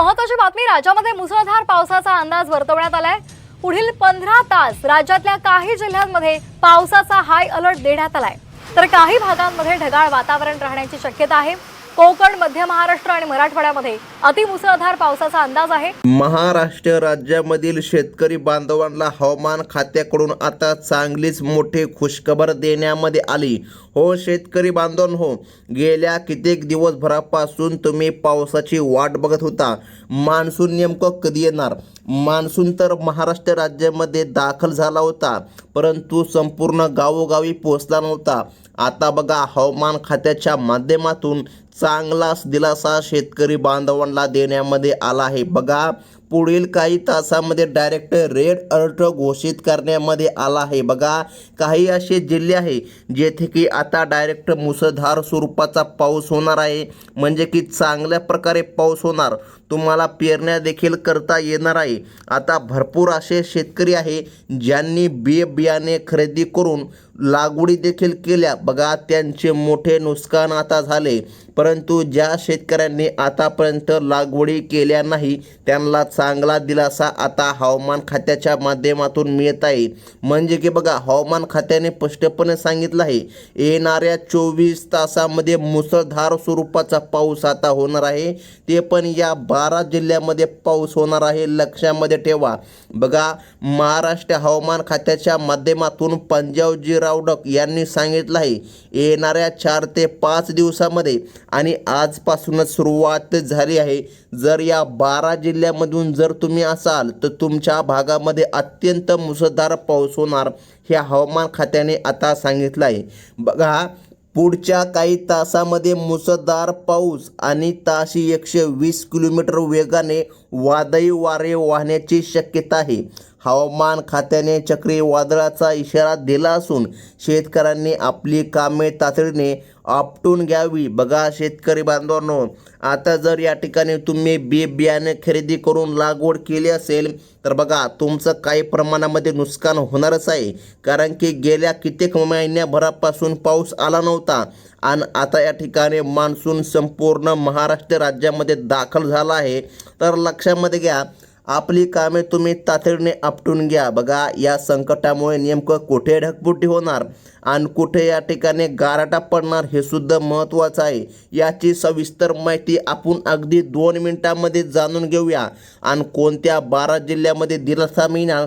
महत्त्वाची बातमी, राज्यामध्ये मुसळधार पावसाचा अंदाज वर्तवण्यात आलाय। पुढील 15 तास राज्यातल्या काही जिल्ह्यांमध्ये पावसाचा हाय अलर्ट देण्यात आलाय, तर काही भागांमध्ये ढगाळ वातावरण राहण्याची शक्यता आहे। कोकण, मध्य महाराष्ट्र आणि मराठवाड्यामध्ये अतिमुसळधार पावसाचा अंदाज आहे। महाराष्ट्र राज्यामधील शेतकरी बांधवांना हवामान खात्याकडून आता चांगलीच मोठी खुशखबर देण्यामध्ये आली। हो शेतकरी बांधवांनो, गेल्या कित्येक दिवसभरापासून तुम्ही पावसाची वाट बघत होता। मान्सून नेमकं कधी येणार? मान्सून तर महाराष्ट्र राज्यामध्ये दाखल झाला होता, परंतु संपूर्ण गावोगावी पोहोचला नव्हता। आता बघा, हवामान खात्याच्या माध्यमातून चांगलाच दिलासा शेतकरी बांधवांना देण्यामध्ये आला आहे। बघा, पुढील काही तासामध्ये डायरेक्ट रेड अलर्ट घोषित करण्यामध्ये आला आहे। बघा, काही असे जिल्हे आहे जेथे की आता डायरेक्ट मुसळधार स्वरूपाचा पाऊस होणार आहे, म्हणजे की चांगल्या प्रकारे पाऊस होणार, तुम्हाला पेरण्या देखील करता येणार आहे। आता भरपूर असे शेतकरी आहे ज्यांनी बियाणे खरेदी करून लागवडी देखील केल्या। बघा, त्यांचे मोठे नुकसान आता झाले, परंतु ज्या शेतकऱ्यांनी आतापर्यंत लागवडी केल्या नाही त्यांना चांगला दिलासा आता हवामान खात्याच्या माध्यमातून मिळत आहे। म्हणजे की बघा, हवामान खात्याने स्पष्टपणे सांगितलं आहे, येणाऱ्या 24 तासामध्ये मुसळधार स्वरूपाचा पाऊस आता होणार आहे, ते पण या 12 जिल्ह्यामध्ये पाऊस होणार आहे, लक्षामध्ये ठेवा। बघा, महाराष्ट्र हवामान खात्याच्या माध्यमातून पंजाबजी रावडक यांनी सांगितलं आहे, येणाऱ्या 4 ते 5 दिवसामध्ये आणि आजपासूनच सुरुवात झाली आहे। जर या 12 जिल्ह्यामधून जर तुम्ही असाल तर तुमच्या भागामध्ये अत्यंत मुसळधार पाऊस होणार, हे हवामान खात्याने आता सांगितलं आहे। बघा, पुढच्या काही तासामध्ये मुसळधार पाऊस आणि ताशी 120 किलोमीटर वेगाने वादळी वारे वाहण्याची शक्यता आहे। हवामान खात्याने चक्रीवादळाचा इशारा दिला असून शेतकऱ्यांनी आपली कामे तातडीने आपटून घ्यावी। बघा शेतकरी बांधवांनो, आता जर या ठिकाणी तुम्ही बियाणे खरेदी करून लागवड केली असेल तर बघा, तुमचं काही प्रमाणामध्ये नुकसान होणारच आहे, कारण की गेल्या कित्येक महिन्याभरापासून पाऊस आला नव्हता आणि आता या ठिकाणी मान्सून संपूर्ण महाराष्ट्र राज्यामध्ये दाखल झाला आहे। तर लक्षामध्ये घ्या, आपली कामे तुम्ही तातडीने आपटून घ्या। बघा, या संकटामुळे नेमकं कुठे ढगफुटी होणार आणि कुठे या ठिकाणी गारठा पडणार हे सुद्धा महत्त्वाचं आहे। याची सविस्तर माहिती आपण अगदी 2 मिनिटांमध्ये जाणून घेऊया आणि कोणत्या 12 जिल्ह्यामध्ये दिलासा मिळणार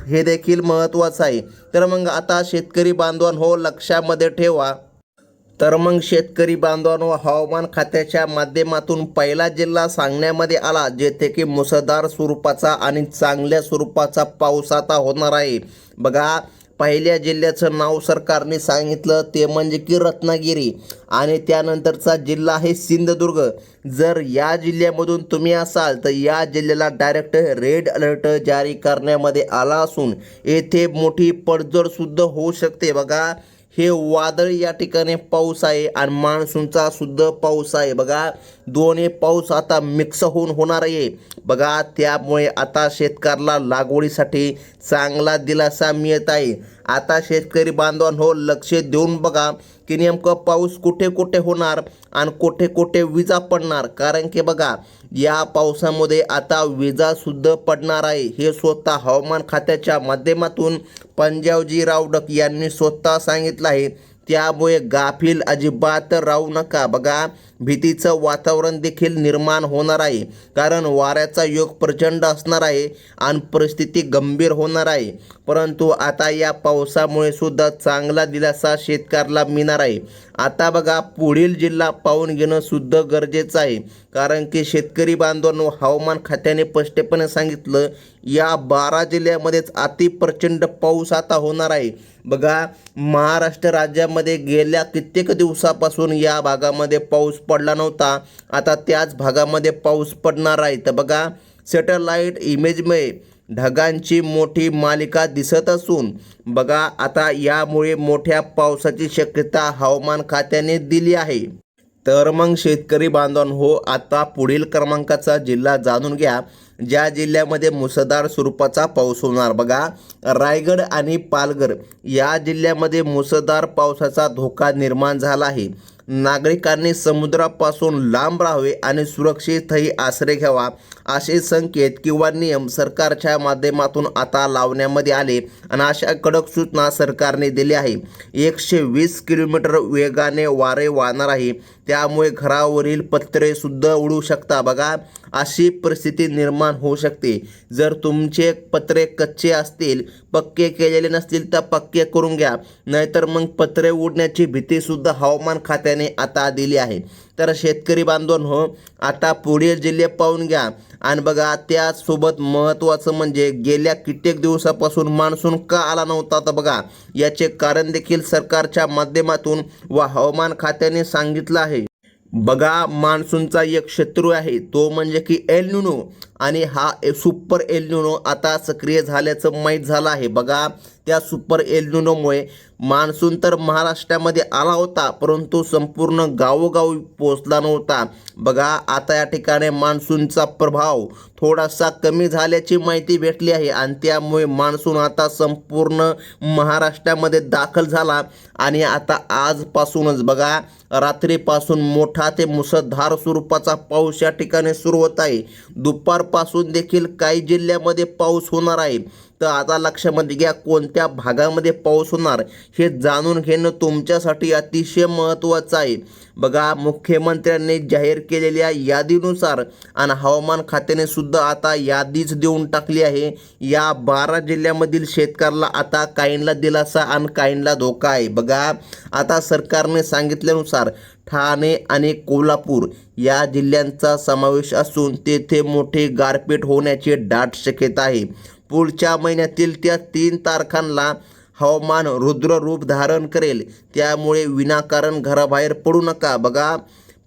हे देखील महत्त्वाचं आहे। तर मग आता शेतकरी बांधवांनो, लक्षामध्ये ठेवा। तर मग शेतकरी बांधवांनो, हवामान खात्याच्या माध्यमातून पहिला जिल्हा सांगण्यामध्ये आला जेथे की मुसळधार स्वरूपाचा आणि चांगल्या स्वरूपाचा पाऊस आता होणार आहे। बघा, पहिल्या जिल्ह्याचं नाव सरकारने सांगितलं ते म्हणजे की रत्नागिरी आणि त्यानंतरचा जिल्हा आहे सिंधुदुर्ग। जर या जिल्ह्यामधून तुम्ही असाल तर या जिल्ह्याला डायरेक्ट रेड अलर्ट जारी करण्यामध्ये आला असून येथे मोठी पडझड सुद्धा होऊ शकते। बघा, हे वादळ या ठिकाणी पाऊस आहे आणि मान्सूनचा सुद्धा पाऊस आहे। बघा, दोन्ही पाऊस आता मिक्स होऊन होणार आहे। बघा, त्यामुळे आता शेतकऱ्याला लागवडीसाठी चांगला दिलासा मिळत आहे। आता शेतकरी बांधवांनो, लक्ष देऊन बघा की नेमकं पाऊस कुठे कुठे होणार आणि कुठे कुठे विजा पडणार, कारण की बघा, या पावसामध्ये आता विजा सुद्धा पडणार आहे। हे स्वतः हवामान खात्याच्या माध्यमातून पंजाबजी रावडक यांनी स्वतः सांगितलं आहे, त्यामुळे गाफील अजिबात राहू नका। बघा, भीतीचं वातावरण देखील निर्माण होणार आहे, कारण वाऱ्याचा योग प्रचंड असणार आहे आणि परिस्थिती गंभीर होणार आहे। परंतु आता या पावसामुळे सुद्धा चांगला दिलासा शेतकऱ्याला मिळणार आहे। आता बघा, पुढील जिल्हा पाहून घेणं सुद्धा गरजेचं आहे, कारण की शेतकरी बांधवांनो, हवामान खात्याने स्पष्टपणे सांगितलं, या 12 जिल्ह्यामध्येच अति प्रचंड पाऊस आता होणार आहे। बघा, महाराष्ट्र राज्यामध्ये गेल्या कित्येक दिवसापासून या भागामध्ये पाऊस पडला नव्हता, आता त्याच भागामध्ये पाऊस पडणार आहे। तर बघा, सॅटेलाइट इमेजमध्ये ढगांची मोठी मालिका दिसत असून बघा, आता यामुळे मोठ्या पावसाची शक्यता हवामान खात्याने दिली आहे। तर मग शेतकरी बांधवांनो, आता पुढील क्रमांकाचा जिल्हा जाणून घ्या ज्या जिल्ह्यामध्ये मुसळधार स्वरूपाचा पाऊस होणार। बघा, रायगड आणि पालघर या जिल्ह्यामध्ये मुसळधार पावसाचा धोका निर्माण झाला आहे। नागरिकांनी समुद्रापासून लांब राहावे आणि सुरक्षितही आश्रय घ्यावा असे संकेत किंवा नियम सरकारच्या माध्यमातून आता लावण्यामध्ये आले आणि अशा कडक सूचना सरकारने दिली आहे. 120 किलोमीटर वेगाने वारे वाहणार आहे, त्यामुळे घरावरील पत्रे सुद्धा उडू शकता. बघा, अशी परिस्थिती निर्माण होऊ शकते. जर तुमचे पत्रे कच्चे असतील, पक्के केलेले नसतील तर पक्के करून घ्या, नाहीतर मग पत्रे उडण्याची भीती सुद्धा हवामान खात्याने आता दिली आहे. तर शेतकरी बांधवांनो, आता पुढील जिल्हे पाहून घ्या. आणि बघा, त्यासोबत महत्त्वाचं म्हणजे गेल्या कित्येक दिवसापासून मान्सून का आला नव्हता, तर बघा याचे कारण देखील सरकारच्या माध्यमातून व हवामान खात्याने सांगितलं आहे. बघा, मान्सूनचा एक शत्रू आहे, तो म्हणजे की एल निनो, आणि हा सुपर एल निनो आता सक्रिय झाल्याचं माहीत झालं आहे. बघा, त्या सुपर एल निनोमुळे मान्सून तर महाराष्ट्रामध्ये आला होता, परंतु संपूर्ण गावोगावी पोहोचला नव्हता. बघा, आता या ठिकाणी मान्सूनचा प्रभाव थोडासा कमी झाल्याची माहिती भेटली आहे आणि त्यामुळे मान्सून आता संपूर्ण महाराष्ट्रामध्ये दाखल झाला. आणि आता आजपासूनच बघा, रात्रीपासून मोठा ते मुसळधार स्वरूपाचा पाऊस या ठिकाणी सुरू होत आहे. दुपारपासून देखील काही जिल्ह्यामध्ये पाऊस होणार आहे. तर आता लक्षामध्ये घ्या, कोणत्या भागामध्ये पाऊस होणार हे जाणून घेणं तुमच्यासाठी अतिशय महत्त्वाचं आहे. बघा, मुख्यमंत्र्यांनी जाहीर केलेल्या यादीनुसार आणि हवामान खात्याने सुद्धा आता यादीच देऊन टाकली आहे. या 12 जिल्ह्यामधील शेतकऱ्याला आता काहींना दिलासा आणि काहींना धोका आहे. बघा, आता सरकारने सांगितल्यानुसार ठाणे आणि कोल्हापूर या जिल्ह्यांचा समावेश असून तेथे मोठी गारपीट होण्याची दाट शक्यता आहे. पुढच्या महिन्यातील त्या 3 तारखांना हवामान रुद्र रूप धारण करेल, त्यामुळे विनाकारण घराबाहेर पडू नका. बघा,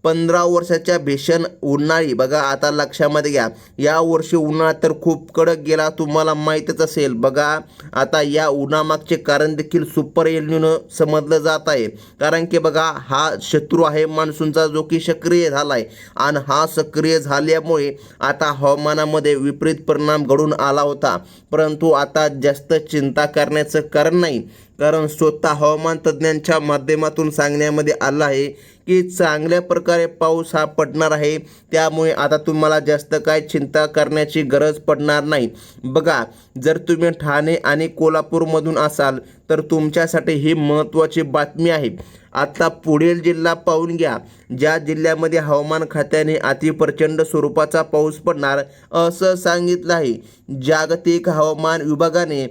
15 वर्षाच्या भीषण उन्हाळी, बघा आता लक्षामध्ये घ्या, या वर्षी उन्हाळा तर खूप कडक गेला, तुम्हाला माहीतच असेल. बघा, आता या उन्हामागचे कारण देखील सुपर एल निनो समजलं जात आहे. कारण की बघा, हा शत्रू आहे मान्सूनचा, जो की सक्रिय झाला आहे आणि हा सक्रिय झाल्यामुळे आता हवामानामध्ये विपरीत परिणाम घडून आला होता. परंतु आता जास्त चिंता करण्याचं कारण नाही, कारण स्वतः हवामान तज्ज्ञांच्या माध्यमातून सांगण्यामध्ये आलं आहे की चांगल्या प्रकारे पाऊस हा पडणार आहे. त्यामुळे आता तुम्हाला जास्त काय चिंता करण्याची गरज पडणार नाही. बघा, जर तुम्ही ठाणे आणि कोल्हापूरमधून असाल तर तुमच्यासाठी ही महत्त्वाची बातमी आहे. आता पुढील जिल्हा पाहून घ्या, ज्या जिल्ह्यामध्ये हवामान खात्याने अतिप्रचंड स्वरूपाचा पाऊस पडणार असं सांगितलं आहे. जागतिक हवामान विभागाने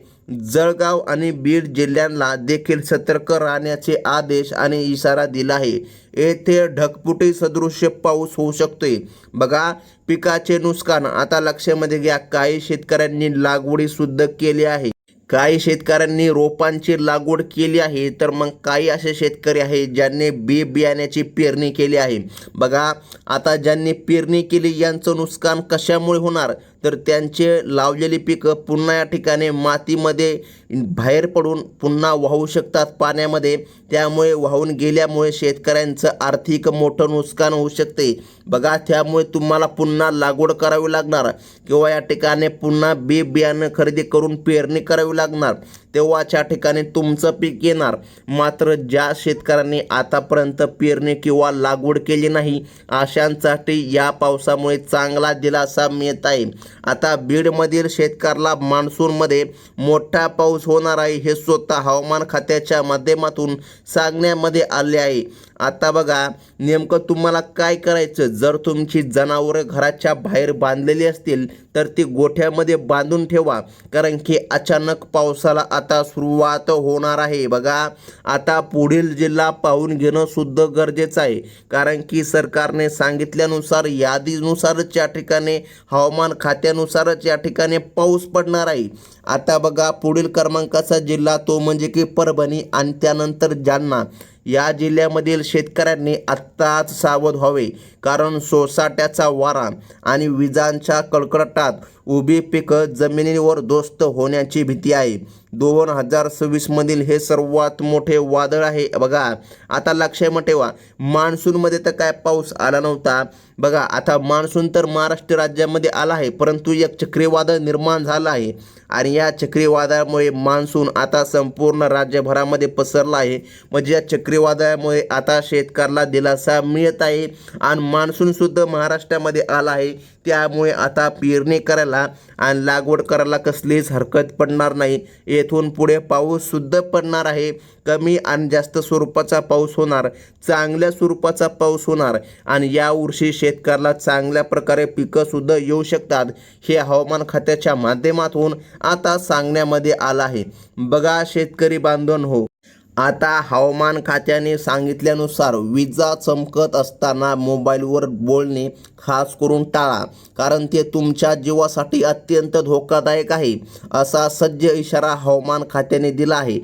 जळगाव आणि बीड जिल्ह्यांना देखील सतर्क राहण्याचे आदेश आणि इशारा दिला आहे. येथे ढगफुटी सदृश्य पाऊस होऊ शकतोय. बघा, पिकाचे नुकसान आता लक्षामध्ये घ्या, काही शेतकऱ्यांनी लागवडी सुद्धा केली आहे, काही शेतकऱ्यांनी रोपांची लागवड केली आहे, तर मग काही असे शेतकरी आहेत ज्यांनी बियाण्याची पेरणी केली आहे. बघा, आता ज्यांनी पेरणी केली यांचं नुकसान कशामुळे होणार, तर त्यांचे लावलेली पिकं पुन्हा या ठिकाणी मातीमध्ये बाहेर पडून पुन्हा वाहू शकतात पाण्यामध्ये. त्यामुळे वाहून गेल्यामुळे शेतकऱ्यांचं आर्थिक मोठं नुकसान होऊ शकते. बघा, त्यामुळे तुम्हाला पुन्हा लागवड करावी लागणार किंवा या ठिकाणी पुन्हा बियाणं खरेदी करून पेरणी करावी लागणार, तेव्हाच्या ठिकाणी तुमचं पीक येणार. मात्र ज्या शेतकऱ्यांनी आतापर्यंत पेरणी किंवा लागवड केली नाही अशांसाठी या पावसामुळे चांगला दिलासा मिळत आहे. आता बीडमधील शेतकऱ्याला मान्सूनमध्ये मोठा पाऊस होणार आहे हे स्वतः हवामान खात्याच्या माध्यमातून सांगण्यामध्ये आले आहे. आता बघा, नेमकं तुम्हाला काय करायचं, जर तुमची जनावरं घराच्या बाहेर बांधलेली असतील तर ती गोठ्यामध्ये बांधून ठेवा, कारण की अचानक पावसाला आता सुरुवात होणार आहे. बघा, आता पुढील जिल्हा पाहून घेणं सुद्धा गरजेचं आहे, कारण की सरकारने सांगितल्यानुसार यादीनुसारच या ठिकाणी हवामान खात्यानुसारच या ठिकाणी पाऊस पडणार आहे. आता बघा, पुढील क्रमांकाचा जिल्हा तो म्हणजे की परभणी आणि त्यानंतर जालना. या जिल्ह्यामधील शेतकऱ्यांनी आत्ताच सावध व्हावे, कारण सोसाट्याचा वारा आणि विजांच्या कडकडाटात उभी पिकं जमिनीवर दोस्त होण्याची भीती आहे. 2026 मधील हे सर्वात मोठे वादळ आहे. बघा, आता लक्षात ठेवा, मान्सूनमध्ये तर काय पाऊस आला नव्हता. बघा, आता मान्सून तर महाराष्ट्र राज्यामध्ये आला आहे, परंतु एक चक्रीवादळ निर्माण झालं आहे आणि या चक्रीवादळामुळे मान्सून आता संपूर्ण राज्यभरामध्ये पसरला आहे. म्हणजे या चक्रीवादळामुळे आता शेतकऱ्याला दिलासा मिळत आहे आणि मान्सून सुद्धा महाराष्ट्रामध्ये आला आहे. त्यामुळे आता पेरणी करायला आणि लागवड करायला कसलीच हरकत पडणार नाही. येथून पुढे पाऊस सुद्धा पडणार आहे. कमी आणि जास्त स्वरूपाचा पाऊस होणार, चांगल्या स्वरूपाचा पाऊस होणार आणि यावर्षी शेतकऱ्याला चांगल्या प्रकारे पिकं सुद्धा येऊ शकतात. हे हवामान खात्याच्या माध्यमातून आता सांगण्यामध्ये आलं आहे. बघा शेतकरी बांधवांनो, आता हवामान खात्याने सांगितल्यानुसार विजा चमकत असताना मोबाईलवर बोलणे खास करून टाळा, कारण ते तुमच्या जीवासाठी अत्यंत धोकादायक आहे, असा सज्ज इशारा हवामान खात्याने दिला आहे.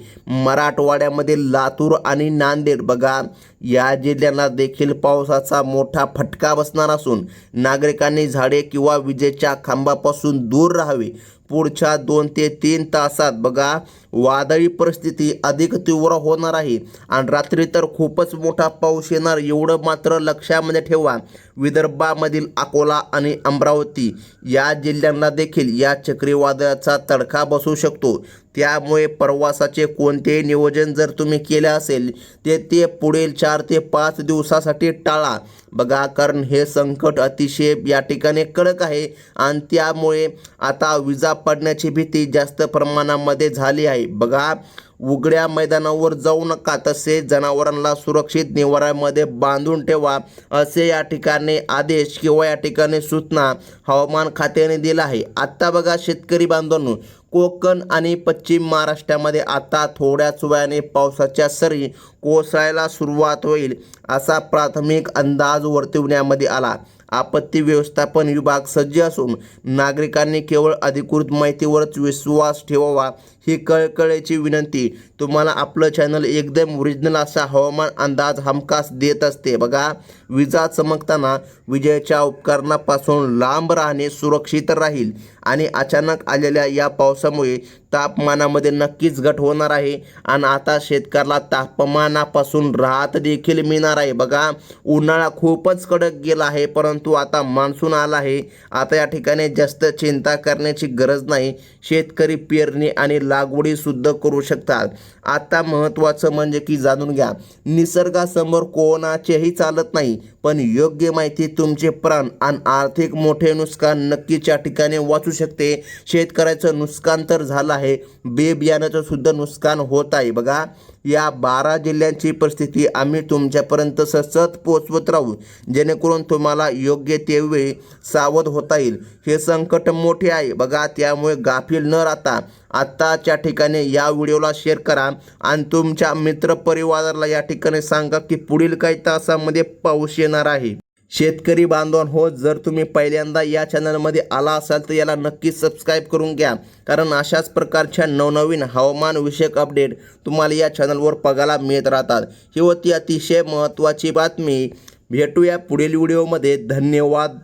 मराठवाड्यामध्ये लातूर आणि नांदेड बघा या जिल्ह्यांना देखील पावसाचा मोठा फटका बसणार असून नागरिकांनी झाडे किंवा विजेच्या खांबापासून दूर राहावे. पुढच्या 2 ते 3 तासात बघा वादळी परिस्थिती अधिक तीव्र होणार आहे आणि रात्री तर खूपच मोठा पाऊस येणार, एवढं मात्र लक्षामध्ये ठेवा. विदर्भामधील अकोला आणि अमरावती या जिल्ह्यांना देखील या चक्रीवादळाचा तडका बसू शकतो. त्यामुळे प्रवासाचे कोणतेही नियोजन जर तुम्ही केले असेल ते पुढील 4 ते 5 दिवसासाठी टाळा. बघा कारण हे संकट अतिशय या ठिकाणी कडक आहे आणि त्यामुळे आता विजा पडण्याची भीती जास्त प्रमाणामध्ये झाली आहे. बघा उघड्या मैदानावर जाऊ नका, तसेच जनावरांना सुरक्षित निवाऱ्यामध्ये बांधून ठेवा, असे या ठिकाणी आदेश किंवा या ठिकाणी सूचना हवामान खात्याने दिला आहे. आता बघा शेतकरी बांधवांनो, कोकण आणि पश्चिम महाराष्ट्रामध्ये आता थोड्याच वेळाने पावसाच्या सरी कोसळायला सुरुवात होईल, असा प्राथमिक अंदाज वर्तवण्यामध्ये आला. आपत्ती व्यवस्थापन विभाग सज्ज असून नागरिकांनी केवळ अधिकृत माहितीवरच विश्वास ठेवावा, ही कळकळीची विनंती. तुम्हाला आपलं चॅनल एकदम ओरिजिनल असा हवामान अंदाज हमखास देत असते. बघा विजा चमकताना विजेच्या उपकरणापासून लांब राहणे सुरक्षित राहील आणि अचानक आलेल्या या पावसामुळे तापमानामध्ये नक्कीच घट होणार आहे आणि आता शेतकऱ्याला तापमानापासून राहत देखील मिळणार आहे. बघा उन्हाळा खूपच कडक गेला आहे, परंतु आता मान्सून आला आहे. आता या ठिकाणी जास्त चिंता करण्याची गरज नाही. शेतकरी पेरणी आणि लागवडी सुद्धा करू शकतात. आता महत्त्वाचं म्हणजे की जाणून घ्या, निसर्गासमोर कोणाचेही चालत नाही, पण योग्य माहिती तुमचे प्राण आणि आर्थिक मोठे नुकसान नक्कीच या ठिकाणी वाचू शकते. शेतकऱ्याचं नुकसान तर झालं आहे, बे बियाण्याचं सुद्धा नुकसान होत आहे. बघा या 12 जिल्ह्यांची परिस्थिती आम्ही तुमच्यापर्यंत सतत पोचवत राहू, जेणेकरून तुम्हाला योग्य तेवेळी सावध होता येईल. हे संकट मोठे आहे बघा, त्यामुळे गाफील न राहता आत्ताच्या ठिकाणी या व्हिडिओला शेअर करा आणि तुमच्या मित्रपरिवाराला या ठिकाणी सांगा की पुढील काही तासामध्ये पाऊस येणार आहे. शेतकरी बांधवांनो, जर तुम्ही पहिल्यांदा या चॅनलमध्ये आला असाल तर याला नक्कीच सबस्क्राईब करून घ्या, कारण अशाच प्रकारच्या नवनवीन हवामान विषयक अपडेट तुम्हाला या चॅनलवर बघायला मिळत राहतात. ही होती अतिशय महत्त्वाची बातमी. भेटूया पुढील व्हिडिओमध्ये. धन्यवाद.